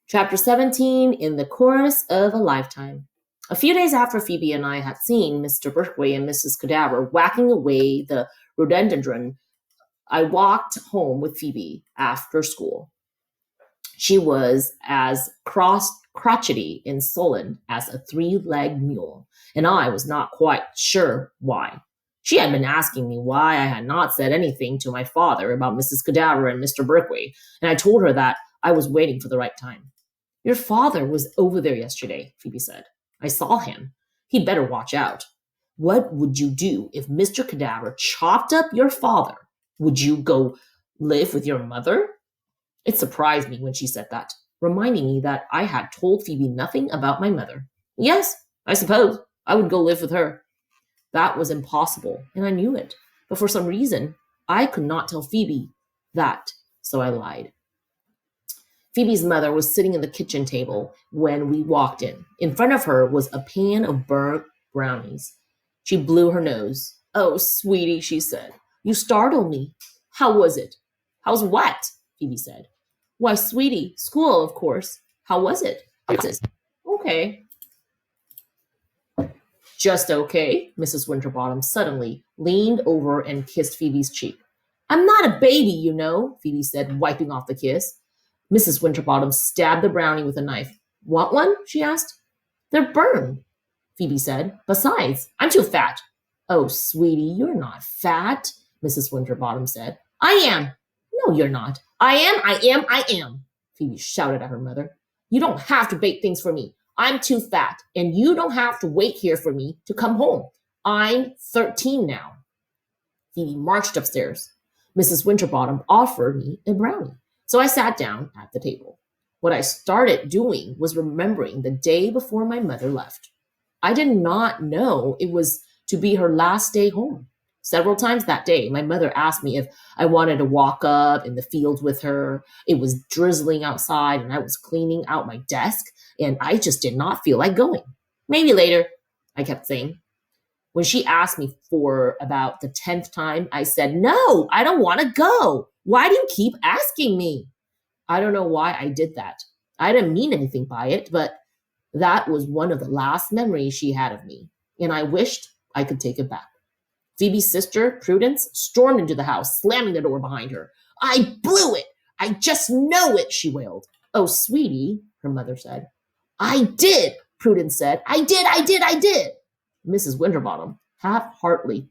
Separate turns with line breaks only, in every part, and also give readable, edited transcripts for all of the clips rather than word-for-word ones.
Chapter 17, In the Chorus of a Lifetime. A few days after Phoebe and I had seen Mr. Berkway and Mrs. Cadaver whacking away the rhododendron, I walked home with Phoebe after school. She was as crotchety and sullen as a three-legged mule, and I was not quite sure why. She had been asking me why I had not said anything to my father about Mrs. Cadaver and Mr. Berkway, and I told her that I was waiting for the right time. Your father was over there yesterday, Phoebe said. I saw him. He'd better watch out. What would you do if Mr. Cadaver chopped up your father? Would you go live with your mother? It surprised me when she said that, reminding me that I had told Phoebe nothing about my mother. Yes, I suppose I would go live with her. That was impossible, and I knew it. But for some reason, I could not tell Phoebe that, so I lied. Phoebe's mother was sitting at the kitchen table when we walked in. In front of her was a pan of burnt brownies. She blew her nose. Oh, sweetie, she said. You startled me. How was it? How's what? Phoebe said. Why, sweetie, school, of course. How was it? Okay. Just okay, Mrs. Winterbottom suddenly leaned over and kissed Phoebe's cheek. I'm not a baby, you know, Phoebe said, wiping off the kiss. Mrs. Winterbottom stabbed the brownie with a knife. Want one? She asked. They're burned, Phoebe said. Besides, I'm too fat. Oh, sweetie, you're not fat, Mrs. Winterbottom said. I am. No, you're not. I am, Phoebe shouted at her mother. You don't have to bake things for me. I'm too fat, and you don't have to wait here for me to come home. I'm 13 now. Phoebe marched upstairs. Mrs. Winterbottom offered me a brownie, so I sat down at the table. What I started doing was remembering the day before my mother left. I did not know it was to be her last day home. Several times that day, my mother asked me if I wanted to walk up in the fields with her. It was drizzling outside, and I was cleaning out my desk, and I just did not feel like going. Maybe later, I kept saying. When she asked me for about the 10th time, I said, no, I don't want to go. Why do you keep asking me? I don't know why I did that. I didn't mean anything by it, but that was one of the last memories she had of me, and I wished I could take it back. Phoebe's sister, Prudence, stormed into the house, slamming the door behind her. I blew it. I just know it, she wailed. Oh, sweetie, her mother said. I did, Prudence said. I did. Mrs. Winterbottom, half-heartedly,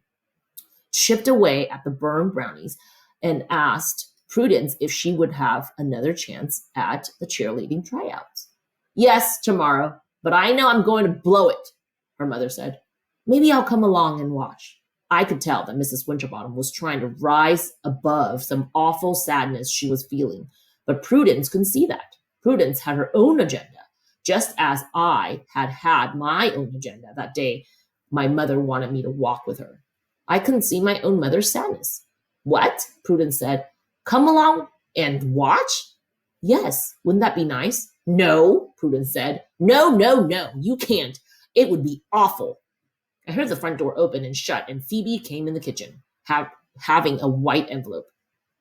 chipped away at the burned brownies and asked Prudence if she would have another chance at the cheerleading tryouts. Yes, tomorrow, but I know I'm going to blow it, her mother said. Maybe I'll come along and watch. I could tell that Mrs. Winterbottom was trying to rise above some awful sadness she was feeling, but Prudence couldn't see that. Prudence had her own agenda, just as I had had my own agenda that day my mother wanted me to walk with her. I couldn't see my own mother's sadness. What? Prudence said. Come along and watch? Yes, wouldn't that be nice? No, Prudence said. No, you can't. It would be awful. I heard the front door open and shut, and Phoebe came in the kitchen, having a white envelope.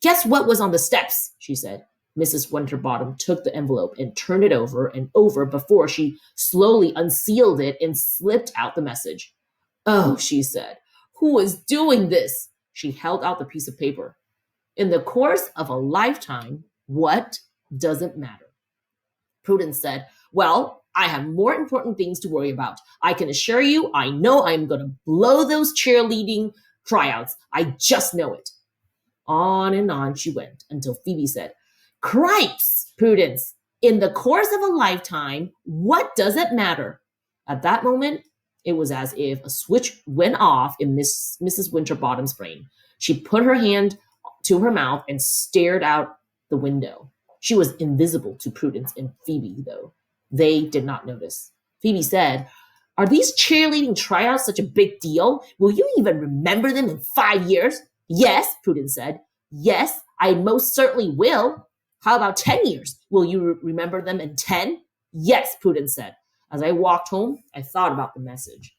Guess what was on the steps, she said. Mrs. Winterbottom took the envelope and turned it over and over before she slowly unsealed it and slipped out the message. Oh, she said, who is doing this? She held out the piece of paper. In the course of a lifetime, what doesn't matter? Prudence said, well, I have more important things to worry about. I can assure you, I know I'm going to blow those cheerleading tryouts. I just know it. On and on she went until Phoebe said, Cripes, Prudence, in the course of a lifetime, what does it matter? At that moment, it was as if a switch went off in Mrs. Winterbottom's brain. She put her hand to her mouth and stared out the window. She was invisible to Prudence and Phoebe, though. They did not notice. Phoebe said, Are these cheerleading tryouts such a big deal? Will you even remember them in 5 years? Yes, Prudence said. Yes, I most certainly will. How about 10 years? Will you remember them in 10? Yes, Prudence said. As I walked home, I thought about the message.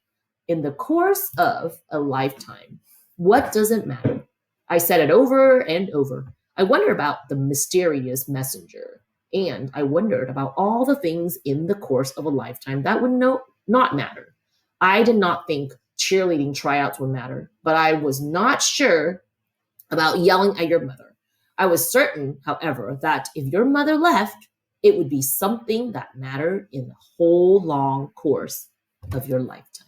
In the course of a lifetime, what does it matter? I said it over and over. I wonder about the mysterious messenger. And I wondered about all the things in the course of a lifetime that would not matter. I did not think cheerleading tryouts would matter, but I was not sure about yelling at your mother. I was certain, however, that if your mother left, it would be something that mattered in the whole long course of your lifetime.